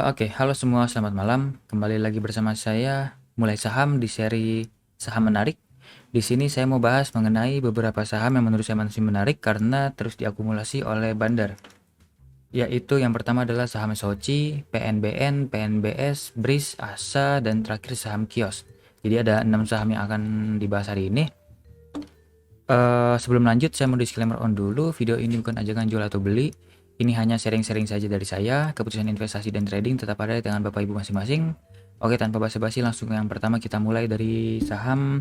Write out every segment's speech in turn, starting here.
Oke, halo semua, selamat malam. Kembali lagi bersama saya, Mulai Saham di seri Saham Menarik. Di sini saya mau bahas mengenai beberapa saham yang menurut saya masih menarik karena terus diakumulasi oleh bandar. Yaitu yang pertama adalah saham Soci, PNBN, PNBS, BRIS, ASA, dan terakhir saham Kios. Jadi ada 6 saham yang akan dibahas hari ini. Sebelum lanjut, saya mau disclaimer on dulu. Video ini bukan ajakan jual atau beli. Ini hanya sharing-sharing saja dari saya. Keputusan investasi dan trading tetap ada di tangan Bapak Ibu masing-masing. Oke, tanpa basa-basi langsung yang pertama kita mulai dari saham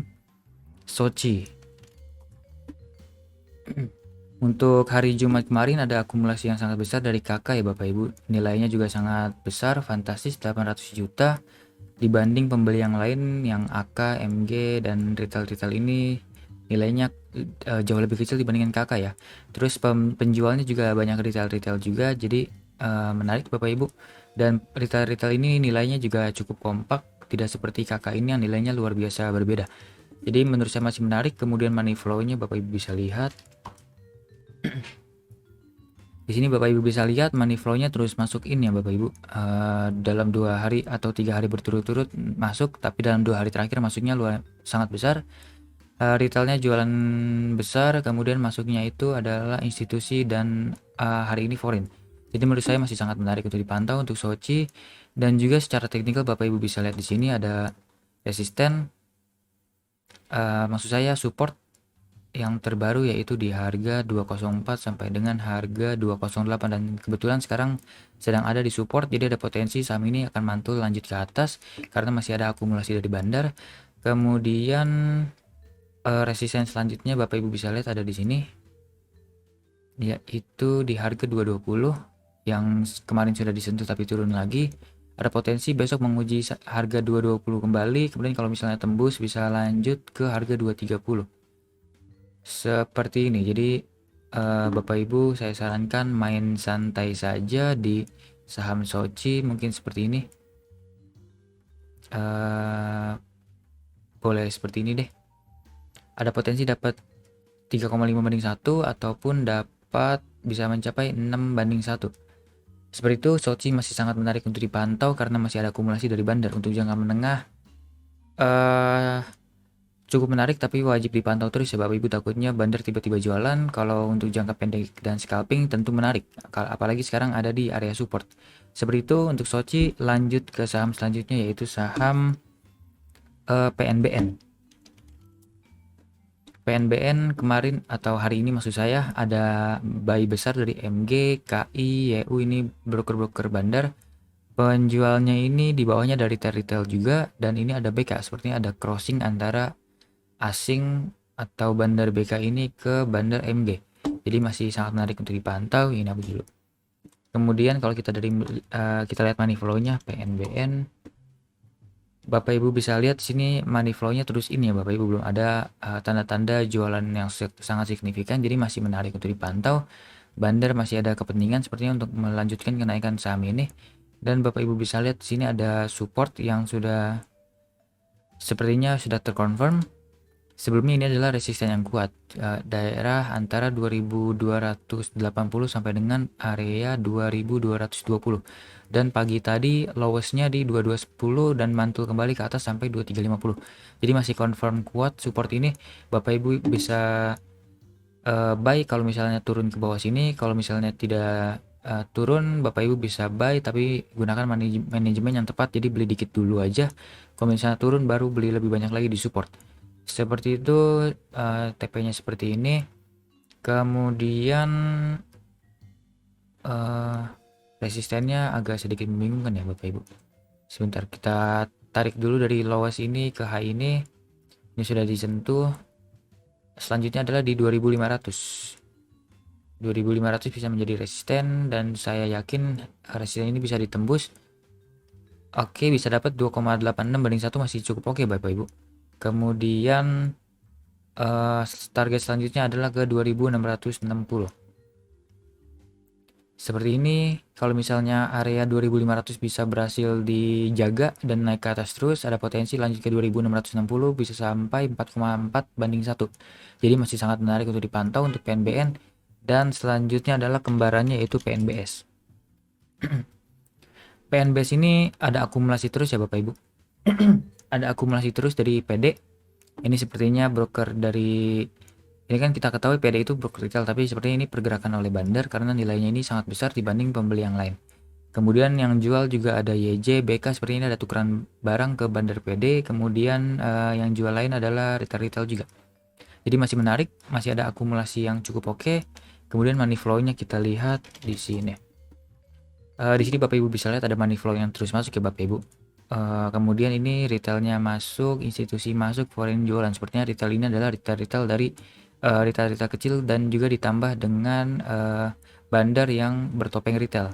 Soci. Untuk hari Jumat kemarin ada akumulasi yang sangat besar dari KK ya Bapak Ibu. Nilainya juga sangat besar, fantastis 800 juta dibanding pembeli yang lain yang AK, MG, dan retail-retail ini nilainya jauh lebih kecil dibandingkan KK ya. Terus penjualnya juga banyak retail-retail juga, jadi menarik Bapak Ibu. Dan retail-retail ini nilainya juga cukup kompak, tidak seperti KK ini yang nilainya luar biasa berbeda. Jadi menurut saya masih menarik. Kemudian money flow-nya Bapak Ibu bisa lihat. Di sini Bapak Ibu bisa lihat money flow-nya terus masuk in ya Bapak Ibu. Dalam 2 hari atau 3 hari berturut-turut masuk, tapi dalam 2 hari terakhir masuknya sangat besar. Retailnya jualan besar, kemudian masuknya itu adalah institusi dan hari ini foreign. Jadi menurut saya masih sangat menarik untuk dipantau untuk Soci, dan juga secara teknikal Bapak Ibu bisa lihat di sini ada resisten, maksud saya support yang terbaru yaitu di harga 204 sampai dengan harga 208, dan kebetulan sekarang sedang ada di support, jadi ada potensi saham ini akan mantul lanjut ke atas karena masih ada akumulasi dari bandar. Kemudian resisten selanjutnya Bapak Ibu bisa lihat ada di sini, yaitu di harga 220 yang kemarin sudah disentuh tapi turun lagi. Ada potensi besok menguji harga 220 kembali, kemudian kalau misalnya tembus bisa lanjut ke harga 230 seperti ini. Jadi Bapak Ibu saya sarankan main santai saja di saham Soci, mungkin seperti ini. Boleh seperti ini deh. Ada potensi dapat 3,5/1 ataupun dapat bisa mencapai 6/1. Seperti itu, Soci masih sangat menarik untuk dipantau karena masih ada akumulasi dari bandar. Untuk jangka menengah cukup menarik, tapi wajib dipantau terus ya Bapak Ibu, takutnya bandar tiba-tiba jualan. Kalau untuk jangka pendek dan scalping tentu menarik, apalagi sekarang ada di area support. Seperti itu untuk Soci. Lanjut ke saham selanjutnya yaitu saham PNBN. PNBN kemarin atau hari ini maksud saya ada buy besar dari MG, KI, YU, ini broker-broker bandar. Penjualnya ini di bawahnya dari retail juga, dan ini ada BK, sepertinya ada crossing antara asing atau bandar BK ini ke bandar MG. Jadi masih sangat menarik untuk dipantau. Ini aku dulu. Kemudian kalau kita kita lihat money flow-nya PNBN, Bapak Ibu bisa lihat sini money flow-nya terus ini ya Bapak Ibu, belum ada tanda-tanda jualan yang sangat signifikan, jadi masih menarik untuk dipantau. Bandar masih ada kepentingan sepertinya untuk melanjutkan kenaikan saham ini, dan Bapak Ibu bisa lihat sini ada support yang sepertinya sudah terkonfirm. Sebelumnya ini adalah resisten yang kuat, daerah antara 2280 sampai dengan area 2220, dan pagi tadi lowestnya di 2210 dan mantul kembali ke atas sampai 2350. Jadi masih confirm kuat support ini. Bapak Ibu bisa buy kalau misalnya turun ke bawah sini. Kalau misalnya tidak turun, Bapak Ibu bisa buy tapi gunakan manajemen yang tepat, jadi beli dikit dulu aja. Kalau misalnya turun baru beli lebih banyak lagi di support. Seperti itu, TP-nya seperti ini. Kemudian resistennya agak sedikit membingungkan ya Bapak Ibu. Sebentar, kita tarik dulu dari lowest ini ke high ini. Ini sudah disentuh. Selanjutnya adalah di 2500. 2500 bisa menjadi resisten, dan saya yakin resisten ini bisa ditembus. Oke, bisa dapat 2,86/1, masih cukup oke Bapak Ibu. Kemudian target selanjutnya adalah ke 2660. Seperti ini, kalau misalnya area 2500 bisa berhasil dijaga dan naik ke atas terus, ada potensi lanjut ke 2660 bisa sampai 4,4/1. Jadi masih sangat menarik untuk dipantau untuk PNBN. Dan selanjutnya adalah kembarannya yaitu PNBS. PNBS ini ada akumulasi terus ya Bapak Ibu. Ada akumulasi terus dari PD. Ini sepertinya broker dari, ini kan kita ketahui PD itu broker retail, tapi sepertinya ini pergerakan oleh bandar karena nilainya ini sangat besar dibanding pembeli yang lain. Kemudian yang jual juga ada YJ, BK, seperti ini ada tukeran barang ke bandar PD. Kemudian yang jual lain adalah retail-retail juga. Jadi masih menarik, masih ada akumulasi yang cukup oke. Kemudian money flow-nya kita lihat di sini. Di sini Bapak Ibu bisa lihat ada money flow yang terus masuk ya Bapak Ibu. Kemudian ini retailnya masuk, institusi masuk, foreign jualan. Sepertinya retail ini adalah retail-retail dari retail-retail kecil dan juga ditambah dengan bandar yang bertopeng retail.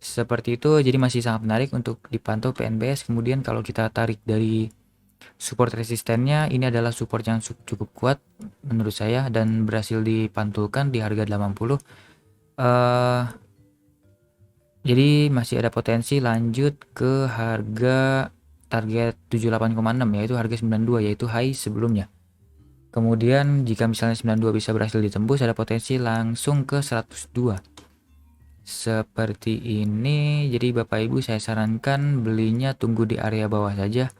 Seperti itu, jadi masih sangat menarik untuk dipantau PNBS. Kemudian kalau kita tarik dari support resistennya, ini adalah support yang cukup kuat menurut saya dan berhasil dipantulkan di harga 80. Jadi masih ada potensi lanjut ke harga target 78,6 yaitu harga 92 yaitu high sebelumnya. Kemudian jika misalnya 92 bisa berhasil ditembus, ada potensi langsung ke 102. Seperti ini. Jadi Bapak Ibu saya sarankan belinya tunggu di area bawah saja.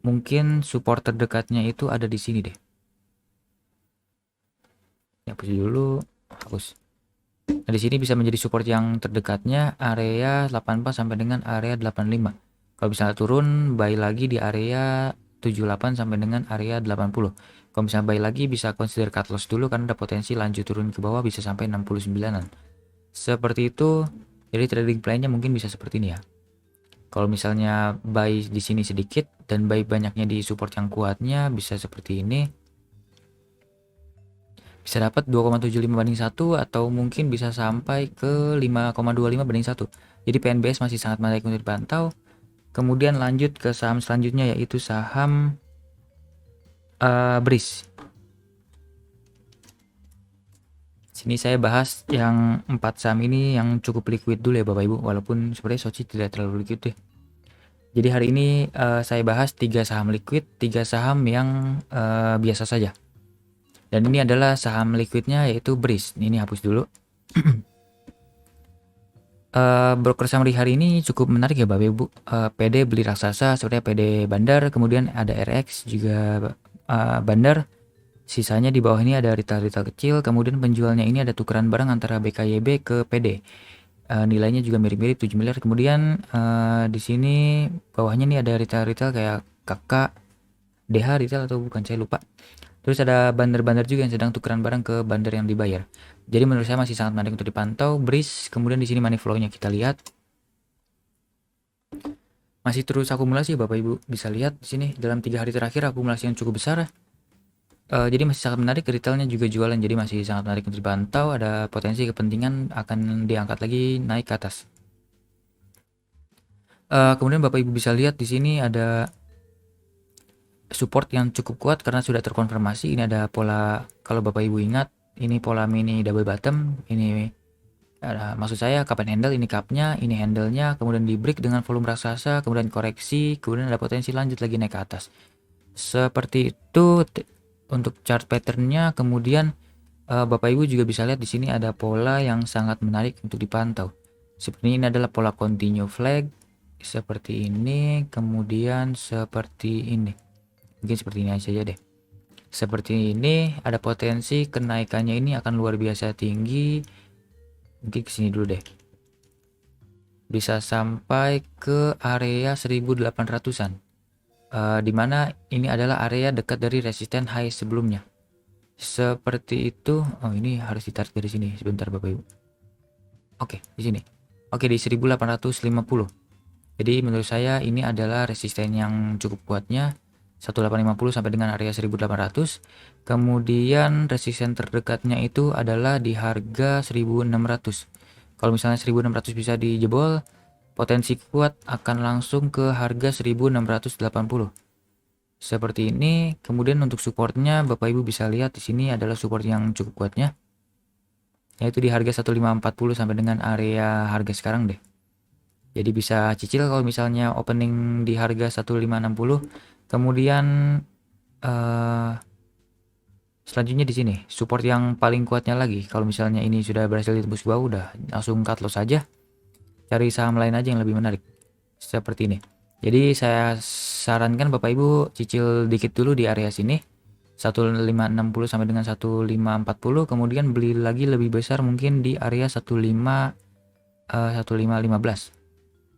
Mungkin support terdekatnya itu ada di sini deh. Hapus dulu, hapus. Nah, di sini bisa menjadi support yang terdekatnya area 84 sampai dengan area 85. Kalau misalnya turun, buy lagi di area 78 sampai dengan area 80. Kalau misalnya buy lagi bisa consider cut loss dulu karena ada potensi lanjut turun ke bawah bisa sampai 69-an. Seperti itu. Jadi trading plan-nya mungkin bisa seperti ini ya. Kalau misalnya buy di sini sedikit dan buy banyaknya di support yang kuatnya bisa seperti ini. Bisa dapat 2,75 banding 1 atau mungkin bisa sampai ke 5,25 banding 1. Jadi PNBS masih sangat menarik untuk dipantau. Kemudian lanjut ke saham selanjutnya yaitu saham BRIS. Sini saya bahas yang 4 saham ini yang cukup liquid dulu ya Bapak Ibu, walaupun sebenarnya Soci tidak terlalu liquid deh. Jadi hari ini saya bahas 3 saham liquid, 3 saham yang biasa saja. Dan ini adalah saham liquidnya yaitu BRIS. Ini hapus dulu. Broker summary hari ini cukup menarik ya Bapak Ibu. PD beli raksasa seperti PD bandar, kemudian ada RX juga bandar. Sisanya di bawah ini ada retail-retail kecil, kemudian penjualnya ini ada tukeran barang antara BKYB ke PD. Nilainya juga mirip-mirip 7 miliar. Kemudian di sini bawahnya nih ada retail-retail kayak KK, DH retail atau bukan saya lupa. Terus ada bandar-bandar juga yang sedang tukeran barang ke bandar yang dibayar. Jadi menurut saya masih sangat menarik untuk dipantau. BRIS, kemudian di sini money flow-nya kita lihat. Masih terus akumulasi Bapak Ibu. Bisa lihat di sini dalam 3 hari terakhir akumulasi yang cukup besar. Jadi masih sangat menarik, retailnya juga jualan. Jadi masih sangat menarik untuk dipantau. Ada potensi kepentingan akan diangkat lagi naik ke atas. Kemudian Bapak Ibu bisa lihat di sini ada support yang cukup kuat karena sudah terkonfirmasi. Ini ada pola, kalau Bapak Ibu ingat, ini pola mini double bottom. Ini maksud saya kapan handle, ini cupnya, ini handle-nya, kemudian di break dengan volume raksasa, kemudian koreksi, kemudian ada potensi lanjut lagi naik ke atas. Seperti itu untuk chart pattern-nya. Kemudian Bapak Ibu juga bisa lihat di sini ada pola yang sangat menarik untuk dipantau. Seperti ini adalah pola continue flag seperti ini, kemudian seperti ini. Mungkin seperti ini saja deh. Seperti ini ada potensi kenaikannya ini akan luar biasa tinggi. Mungkin kesini dulu deh. Bisa sampai ke area 1800-an. Dimana ini adalah area dekat dari resisten high sebelumnya. Seperti itu. Oh, ini harus ditarik dari sini sebentar Bapak Ibu. Oke, di sini. Oke, di 1850. Jadi menurut saya ini adalah resisten yang cukup kuatnya. 1850 sampai dengan area 1800. Kemudian resisten terdekatnya itu adalah di harga 1600. Kalau misalnya 1600 bisa dijebol, potensi kuat akan langsung ke harga 1680. Seperti ini. Kemudian untuk supportnya Bapak Ibu bisa lihat di sini adalah support yang cukup kuatnya, yaitu di harga 1540 sampai dengan area harga sekarang deh. Jadi bisa cicil kalau misalnya opening di harga 1560. Kemudian selanjutnya di sini support yang paling kuatnya lagi. Kalau misalnya ini sudah berhasil ditembus bawah, udah langsung cut loss saja. cari saham lain aja yang lebih menarik seperti ini. Jadi saya sarankan Bapak Ibu cicil dikit dulu di area sini 1560 sampai dengan 1540, kemudian beli lagi lebih besar mungkin di area 1515.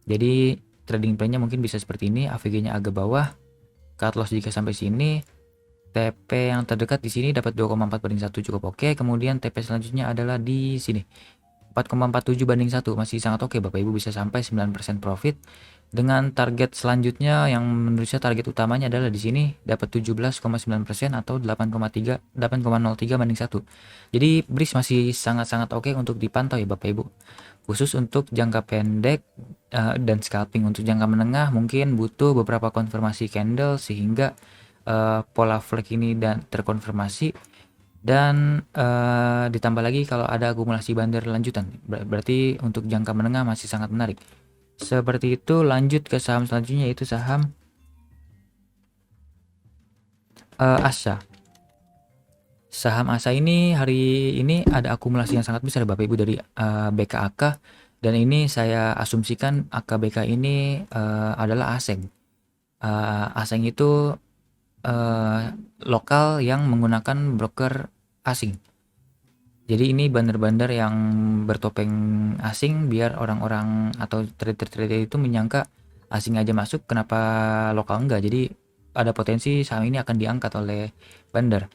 Jadi trading plan-nya mungkin bisa seperti ini, AVG-nya agak bawah, cut loss jika sampai sini, TP yang terdekat di sini dapat 2,4/1 cukup oke. Kemudian TP selanjutnya adalah di sini 4,47/1, masih sangat oke. Bapak Ibu bisa sampai 9% profit. Dengan target selanjutnya yang menurut saya target utamanya adalah di sini dapat 17,9% atau 8,03/1. Jadi BRIS masih sangat-sangat oke untuk dipantau ya Bapak Ibu. Khusus untuk jangka pendek dan scalping. Untuk jangka menengah mungkin butuh beberapa konfirmasi candle sehingga pola flag ini dan terkonfirmasi, dan ditambah lagi kalau ada akumulasi bandar lanjutan, berarti untuk jangka menengah masih sangat menarik. Seperti itu. Lanjut ke saham selanjutnya, yaitu saham ASA. Saham ASA ini hari ini ada akumulasi yang sangat besar Bapak Ibu dari BKAK, dan ini saya asumsikan AKBK ini adalah asing. Asing itu lokal yang menggunakan broker asing. Jadi ini bandar-bandar yang bertopeng asing biar orang-orang atau trader-trader itu menyangka asing aja masuk, kenapa lokal enggak. Jadi ada potensi saham ini akan diangkat oleh bandar.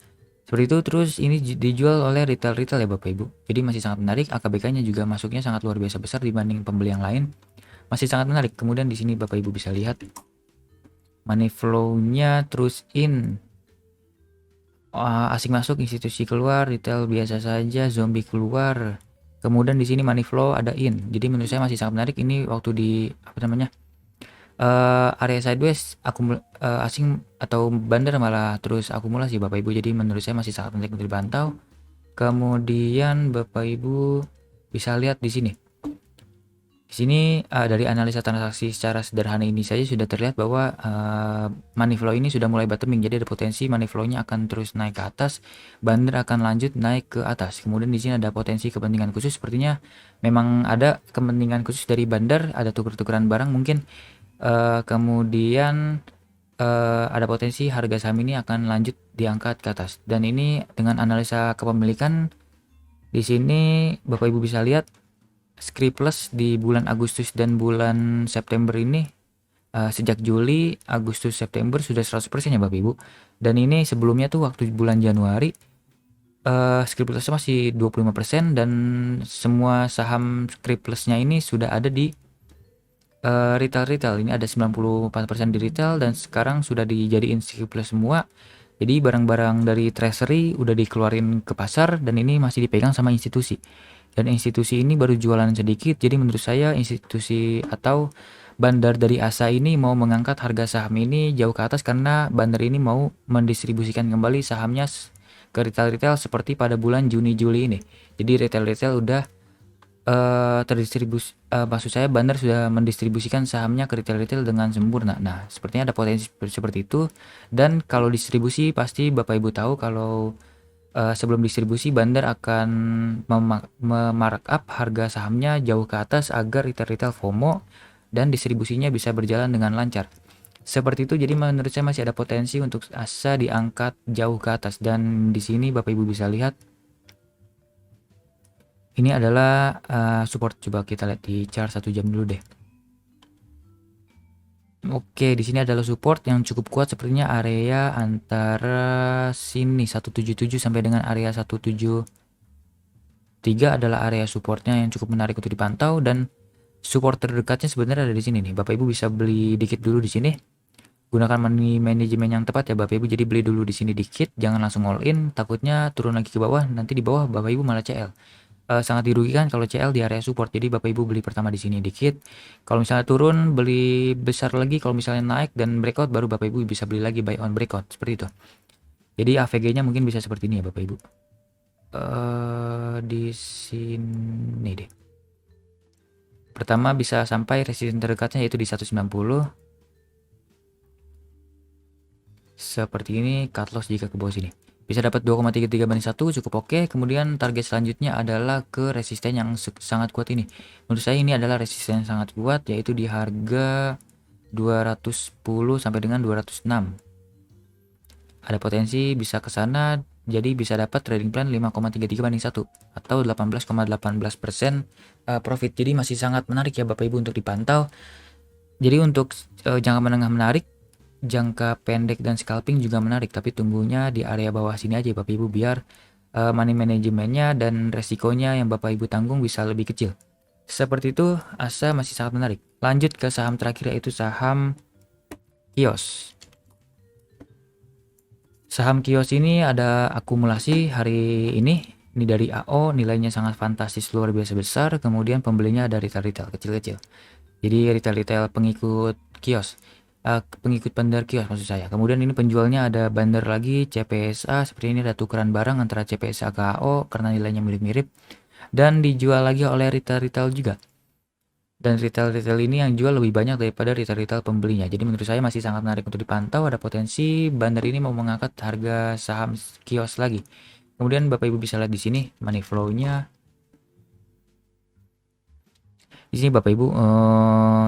Seperti itu. Terus ini dijual oleh retail-retail ya Bapak Ibu. Jadi masih sangat menarik. AKBK-nya juga masuknya sangat luar biasa besar dibanding pembeli yang lain. Masih sangat menarik. Kemudian di sini Bapak Ibu bisa lihat money flow-nya terus in. Asing masuk, institusi keluar, retail biasa saja, zombie keluar. Kemudian di sini money flow ada in. Jadi menurut saya masih sangat menarik. Ini waktu di area sideways asing atau bandar malah terus akumulasi Bapak Ibu. Jadi menurut saya masih sangat menarik untuk dipantau. Kemudian Bapak Ibu bisa lihat di sini. Di sini dari analisa transaksi secara sederhana ini saja sudah terlihat bahwa money flow ini sudah mulai bottoming. Jadi ada potensi money flow-nya akan terus naik ke atas, bandar akan lanjut naik ke atas. Kemudian di sini ada potensi kepentingan khusus, sepertinya memang ada kepentingan khusus dari bandar, ada tuker-tukeran barang mungkin. Kemudian ada potensi harga saham ini akan lanjut diangkat ke atas. Dan ini dengan analisa kepemilikan di sini Bapak Ibu bisa lihat Skriplus di bulan Agustus dan bulan September ini sejak Juli, Agustus, September sudah 100% ya Bapak Ibu. Dan ini sebelumnya tuh waktu bulan Januari Skriplus masih 25%, dan semua saham Skriplusnya ini sudah ada di retail. Ini ada 94% di retail, dan sekarang sudah dijadiin Skriplus semua. Jadi barang-barang dari treasury udah dikeluarin ke pasar, dan ini masih dipegang sama institusi. Dan institusi ini baru jualan sedikit. Jadi menurut saya institusi atau bandar dari ASA ini mau mengangkat harga saham ini jauh ke atas, karena bandar ini mau mendistribusikan kembali sahamnya ke retail-retail seperti pada bulan Juni-Juli ini. Jadi retail-retail udah terdistribusi, maksud saya bandar sudah mendistribusikan sahamnya ke retail-retail dengan sempurna. Nah, sepertinya ada potensi seperti itu. Dan kalau distribusi pasti Bapak Ibu tahu kalau sebelum distribusi bandar akan memarkup harga sahamnya jauh ke atas agar retail-retail FOMO dan distribusinya bisa berjalan dengan lancar. Seperti itu. Jadi menurut saya masih ada potensi untuk ASA diangkat jauh ke atas. Dan di sini Bapak Ibu bisa lihat ini adalah support. Coba kita lihat di chart 1 jam dulu deh. Oke, di sini adalah support yang cukup kuat, sepertinya area antara sini 177 sampai dengan area 173 adalah area supportnya yang cukup menarik untuk dipantau. Dan support terdekatnya sebenarnya ada di sini nih. Bapak Ibu bisa beli dikit dulu di sini. Gunakan money management yang tepat ya Bapak Ibu. Jadi beli dulu di sini dikit, jangan langsung all in, takutnya turun lagi ke bawah, nanti di bawah Bapak Ibu malah CL. Sangat dirugikan kalau CL di area support. Jadi Bapak Ibu beli pertama di sini dikit, kalau misalnya turun beli besar lagi, kalau misalnya naik dan breakout baru Bapak Ibu bisa beli lagi buy on breakout, seperti itu. Jadi AVG-nya mungkin bisa seperti ini ya Bapak Ibu. Di sini deh. Pertama bisa sampai resisten terdekatnya yaitu di 190. Seperti ini, cut loss jika ke bawah sini. Bisa dapat 2,33 banding 1 cukup oke. Kemudian target selanjutnya adalah ke resisten yang sangat kuat ini. Menurut saya ini adalah resisten yang sangat kuat, yaitu di harga 210 sampai dengan 206. Ada potensi bisa ke sana, jadi bisa dapat trading plan 5,33 banding 1 atau 18,18% profit. Jadi masih sangat menarik ya Bapak Ibu untuk dipantau. Jadi untuk jangka menengah menarik, jangka pendek dan scalping juga menarik, tapi tunggunya di area bawah sini aja Bapak Ibu biar money manajemennya dan resikonya yang Bapak Ibu tanggung bisa lebih kecil. Seperti itu, ASA masih sangat menarik. Lanjut ke saham terakhir, yaitu saham Kios. Saham Kios ini ada akumulasi hari ini dari AO, nilainya sangat fantastis luar biasa besar. Kemudian pembelinya ada retail kecil-kecil. Jadi retail pengikut kios, pengikut bandar kios maksud saya. Kemudian ini penjualnya ada bandar lagi, CPSA. Seperti ini ada tukeran barang antara CPSA ke AO karena nilainya mirip-mirip, dan dijual lagi oleh retail juga. Dan retail ini yang jual lebih banyak daripada retail pembelinya. Jadi menurut saya masih sangat menarik untuk dipantau. Ada potensi bandar ini mau mengangkat harga saham kios lagi. Kemudian Bapak Ibu bisa lihat di sini money flow-nya. Di sini Bapak Ibu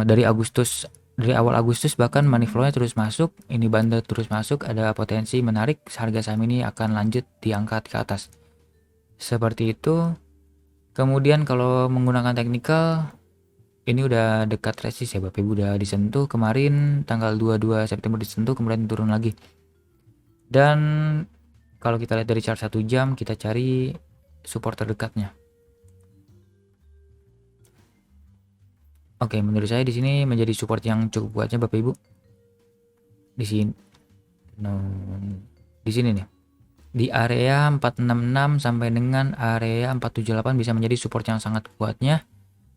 dari awal Agustus bahkan money flow-nya terus masuk. Ini bandar terus masuk, ada potensi menarik. Harga saham ini akan lanjut diangkat ke atas. Seperti itu. Kemudian kalau menggunakan teknikal, ini udah dekat resist ya Bapak Ibu, udah disentuh kemarin tanggal 22 September disentuh, kemudian turun lagi. Dan kalau kita lihat dari chart 1 jam, kita cari support terdekatnya. Oke, menurut saya di sini menjadi support yang cukup kuatnya Bapak Ibu. Di sini. Di sini nih. Di area 466 sampai dengan area 478 bisa menjadi support yang sangat kuatnya.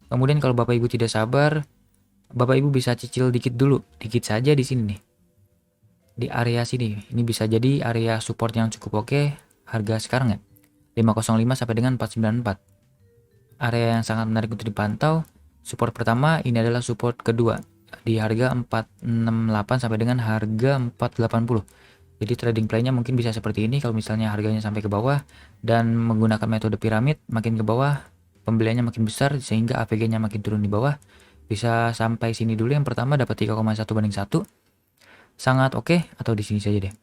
Kemudian kalau Bapak Ibu tidak sabar, Bapak Ibu bisa cicil dikit dulu, dikit saja di sini nih. Di area sini, ini bisa jadi area support yang cukup oke. Harga sekarang ya, 505 sampai dengan 494. Area yang sangat menarik untuk dipantau. Support pertama ini adalah support kedua di harga 468 sampai dengan harga 480. Jadi trading play-nya mungkin bisa seperti ini. Kalau misalnya harganya sampai ke bawah dan menggunakan metode piramid, makin ke bawah pembeliannya makin besar sehingga AVG-nya makin turun di bawah. Bisa sampai sini dulu yang pertama dapat 3,1 banding 1. Sangat oke, atau di sini saja deh.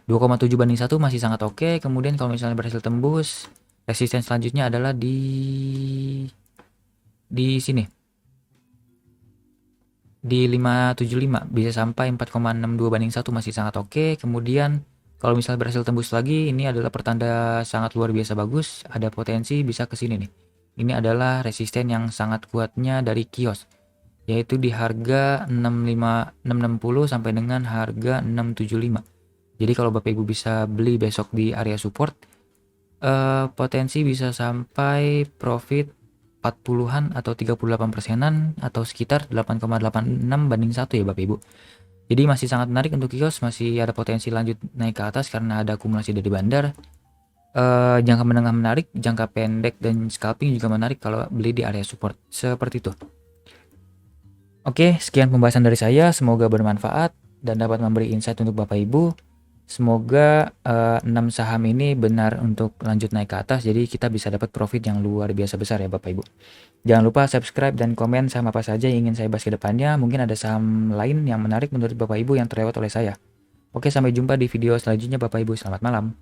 2,7 banding 1 masih sangat oke. Kemudian kalau misalnya berhasil tembus, resisten selanjutnya adalah di sini. Di 575 bisa sampai 4,62 banding 1 masih sangat oke. Kemudian kalau misalnya berhasil tembus lagi, ini adalah pertanda sangat luar biasa bagus. Ada potensi bisa ke sini nih. Ini adalah resisten yang sangat kuatnya dari kios, yaitu di harga 660 sampai dengan harga 675. Jadi kalau Bapak Ibu bisa beli besok di area support, potensi bisa sampai profit 40-an atau 38%-an atau sekitar 8,86 banding 1 ya Bapak Ibu. Jadi masih sangat menarik untuk kios, masih ada potensi lanjut naik ke atas karena ada akumulasi dari bandar. Jangka menengah menarik, jangka pendek dan scalping juga menarik kalau beli di area support. Seperti itu. Oke, sekian pembahasan dari saya. Semoga bermanfaat dan dapat memberi insight untuk Bapak Ibu. Semoga 6 saham ini benar untuk lanjut naik ke atas, jadi kita bisa dapat profit yang luar biasa besar ya Bapak Ibu. Jangan lupa subscribe dan komen saham apa saja yang ingin saya bahas ke depannya. Mungkin ada saham lain yang menarik menurut Bapak Ibu yang terlewat oleh saya. Oke, sampai jumpa di video selanjutnya Bapak Ibu. Selamat malam.